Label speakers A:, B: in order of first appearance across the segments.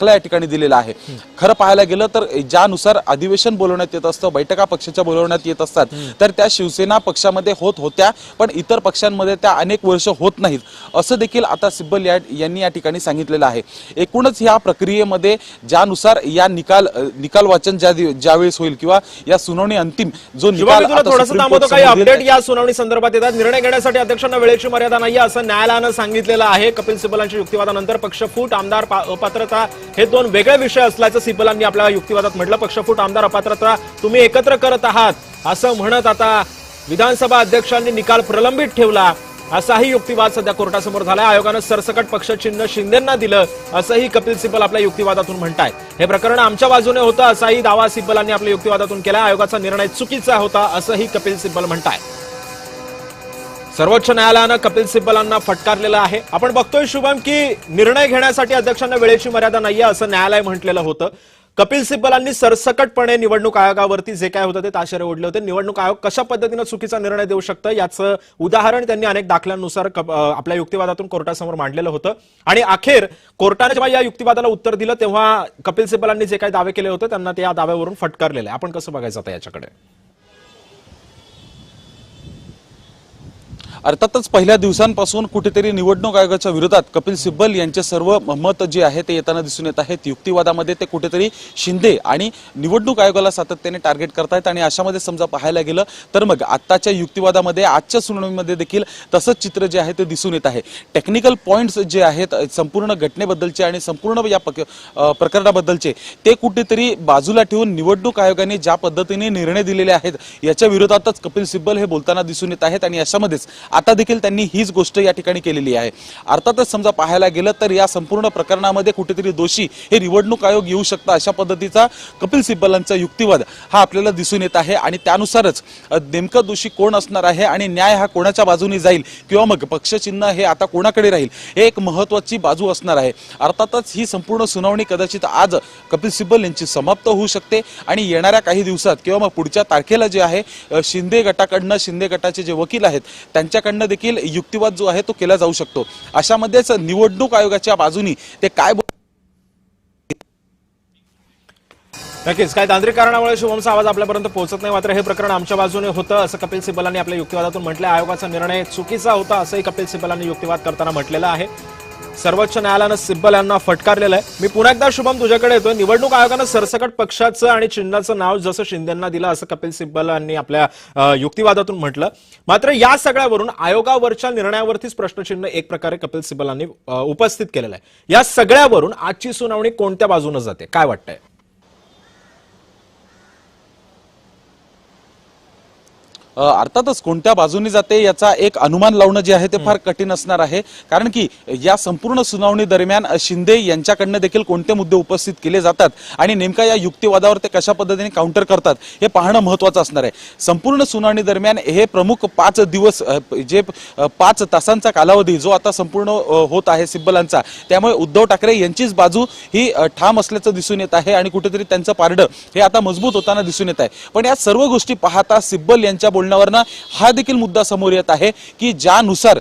A: या ठिकाणी दिलेला आहे। खरं पाहायला गेलं तर ज्यानुसार अधिवेशन बोलवण्यात येत असतं, बैठका पक्षाच्या बोलवण्यात येत असतात, तर त्या शिवसेना पक्षामध्ये होत होत्या, पण इतर पक्षांमध्ये त्या अनेक वर्ष होत नाहीत असं देखील आता सिब्बल यांनी या ठिकाणी सांगितलेलं आहे। एकूणच या प्रक्रियेमध्ये ज्यानुसार या निकाल वाचन ज्यावेळेस होईल किंवा या सुनावणी अंतिम जो निकाल
B: थोडंसं थांबवतो, काही अपडेट या सुनावणी संदर्भात येतात। निर्णय घेण्यासाठी अध्यक्षांना वेळेची मर्यादा नाही असं न्यायालयानं सांगितलेलं आहे। कपिल सिब्बलांच्या युक्तिवादानंतर पक्षफूट, आमदार अपात्रता हे दोन वेगळे विषय असल्याचं सिब्बलांनी आपल्या युक्तिवादात म्हटलं। पक्षफूट, आमदार अपात्रता तुम्ही एकत्र करत आहात असं म्हणत आता विधानसभा अध्यक्षांनी निकाल प्रलंबित ठेवला असाही युक्तिवाद सध्या कोर्टासमोर झालाय। आयोगानं सरसकट पक्षचिन्ह शिंदेंना दिलं असंही कपिल सिब्बल आपल्या युक्तिवादातून म्हणतायत। हे प्रकरण आमच्या बाजूने होतं असाही दावा सिब्बलांनी आपल्या युक्तिवादातून केला। आयोगाचा निर्णय चुकीचा होता असंही कपिल सिब्बल म्हणतायत। सर्वोच्च न्यायालयानं कपिल सिब्बलांना फटकारलेलं आहे। आपण बघतोय शुभम की निर्णय घेण्यासाठी अध्यक्षांना वेळेची मर्यादा नाहीये असं न्यायालय म्हटलेलं होतं। कपिल सिब्बलांनी सरसकटपणे निवडणूक आयोगावरती जे काय होतं ते ताशेरे ओढले होते। निवडणूक आयोग कशा पद्धतीने चुकीचा निर्णय देऊ शकतं याचं उदाहरण त्यांनी अनेक दाखल्यांनुसार आपल्या युक्तिवादातून कोर्टासमोर मांडलेलं होतं आणि अखेर कोर्टाने जेव्हा या युक्तिवादाला उत्तर दिलं तेव्हा कपिल सिब्बलांनी जे काही दावे केले होते त्यांना ते या दाव्यावरून फटकारलेलं आहे। आपण कसं बघायचं आता याच्याकडे?
A: अर्थातच पहिल्या दिवसांपासून कुठेतरी निवडणूक आयोगाच्या विरोधात कपिल सिब्बल यांचे सर्व मत जे आहे ते येताना दिसून येत आहेत। युक्तिवादामध्ये ते कुठेतरी शिंदे आणि निवडणूक आयोगाला सातत्याने टार्गेट करतायत आणि अशामध्ये समजा पाहायला गेलं तर मग आत्ताच्या युक्तिवादामध्ये, आजच्या सुनावणीमध्ये देखील तसंच चित्र जे आहे ते दिसून येत आहे। टेक्निकल पॉइंट्स जे आहेत संपूर्ण घटनेबद्दलचे आणि संपूर्ण या प्रकरणाबद्दलचे ते कुठेतरी बाजूला ठेवून निवडणूक आयोगाने ज्या पद्धतीने निर्णय दिलेले आहेत याच्या विरोधातच कपिल सिब्बल हे बोलताना दिसून येत आहेत आणि अशामध्येच आता देखील त्यांनी हीच गोष्ट या ठिकाणी केलेली आहे। अर्थातच समजा पाहायला गेलं तर या संपूर्ण प्रकरणामध्ये कुठेतरी दोषी हे निवडणूक आयोग येऊ शकता अशा पद्धतीचा कपिल सिब्बलांचा युक्तिवाद हा आपल्याला दिसून येत आहे आणि त्यानुसारच नेमकं दोषी कोण असणार आहे आणि न्याय हा कोणाच्या बाजूने जाईल किंवा मग पक्षचिन्ह हे आता कोणाकडे राहील हे एक महत्त्वाची बाजू असणार आहे। अर्थातच ही संपूर्ण सुनावणी कदाचित आज कपिल सिब्बल यांची समाप्त होऊ शकते आणि येणाऱ्या काही दिवसात किंवा मग पुढच्या तारखेला जे आहे शिंदे गटाकडनं, शिंदे गटाचे जे वकील आहेत त्यांच्याकडनं देखील युक्तिवाद जो आहे तो केला जाऊ शकतो। अशामध्येच निवडणूक आयोगाच्या बाजूनी ते काय
B: नक्कीच काय तांत्रिक कारणामुळे शुभमचा आवाज आपल्यापर्यंत पोहोचत नाही, मात्र हे प्रकरण आमच्या बाजूने होतं असं कपिल सिब्बलांनी आपल्या युक्तिवादातून म्हटलं। आयोगाचा निर्णय चुकीचा होता असंही कपिल सिब्बलांनी युक्तिवाद करताना म्हटलेलं आहे। सर्वोच्च न्यायालयानं सिब्बल यांना फटकारलेलं आहे। मी पुन्हा एकदा शुभम तुझ्याकडे येतोय। निवडणूक आयोगानं सरसकट पक्षाचं आणि चिन्हाचं नाव जसं शिंदेंना दिलं असं कपिल सिब्बल यांनी आपल्या युक्तिवादातून म्हटलं, मात्र या सगळ्यावरून आयोगावरच्या निर्णयावरतीच प्रश्नचिन्ह एक प्रकारे कपिल सिब्बलांनी उपस्थित केलेलं आहे। या सगळ्यावरून आजची सुनावणी कोणत्या बाजूने जाते काय वाटतंय?
A: अर्थातच कोणत्या बाजूने जाते याचा एक अनुमान लावणं जे आहे ते फार कठीण असणार आहे, कारण की या संपूर्ण सुनावणी दरम्यान शिंदे यांच्याकडनं देखील कोणते मुद्दे उपस्थित केले जातात आणि नेमका या युक्तिवादावर ते कशा पद्धतीने काउंटर करतात हे पाहणं महत्त्वाचं असणार आहे। संपूर्ण सुनावणी दरम्यान हे प्रमुख 5 दिवस जे 5 तासांचा कालावधी जो आता संपूर्ण होत आहे सिब्बलांचा, त्यामुळे उद्धव ठाकरे यांचीच बाजू ही ठाम असल्याचं दिसून येत आहे आणि कुठेतरी त्यांचं पारडं हे आता मजबूत होताना दिसून येत आहे। पण या सर्व गोष्टी पाहता सिब्बल यांच्या हा देखील मुद्दा समोर येत आहे की ज्यानुसार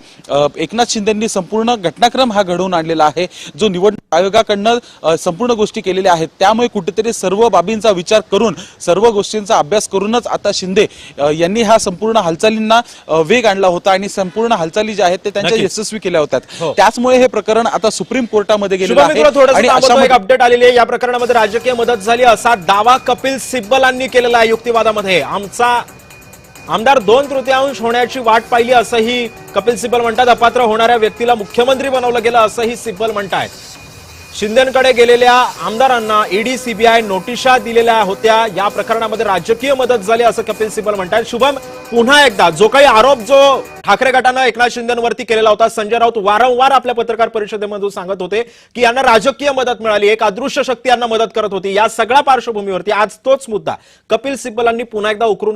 A: एकनाथ शिंदेंनी संपूर्ण घटनाक्रम हा घडवून आणलेला आहे, जो निवडणूक आयोगाकडनं संपूर्ण गोष्टी केलेल्या आहेत, त्यामुळे कुठेतरी सर्व बाबींचा विचार करून, सर्व गोष्टींचा अभ्यास करूनच आता शिंदे यांनी हा संपूर्ण हालचालींना वेग आणला होता आणि संपूर्ण हालचाली ज्या आहेत ते त्यांच्या यशस्वी केल्या होत्या। त्याचमुळे हे प्रकरण आता सुप्रीम कोर्टामध्ये गेलेलं आहे आणि अशा
B: एक अपडेट आलेली आहे। या प्रकरणामध्ये राजकीय मदत झाली असा दावा कपिल सिब्बलांनी केलेला आहे युक्तिवादामध्ये। आमचा आमदार 2/3 होण्याची वाट पाहिली असंही कपिल सिब्बल म्हणतात। अपात्र होणाऱ्या व्यक्तीला मुख्यमंत्री बनवलं गेलं असंही सिब्बल म्हणतायत। शिंदेंकडे गेलेल्या आमदारांना ईडी, सीबीआय नोटिशा दिलेल्या होत्या। या प्रकरणामध्ये राजकीय मदत झाली असं कपिल सिब्बल म्हणतात। शुभम, पुन्हा एकदा जो काही आरोप जो ठाकरे गटानं एकनाथ शिंदेंवरती केलेला होता, संजय राऊत वारंवार आपल्या पत्रकार परिषदेमध्ये सांगत होते की यांना राजकीय मदत मिळाली, एक अदृश्य शक्ती यांना मदत करत होती। या सगळ्या पार्श्वभूमीवरती आज तोच मुद्दा कपिल सिब्बलांनी पुन्हा एकदा उकरून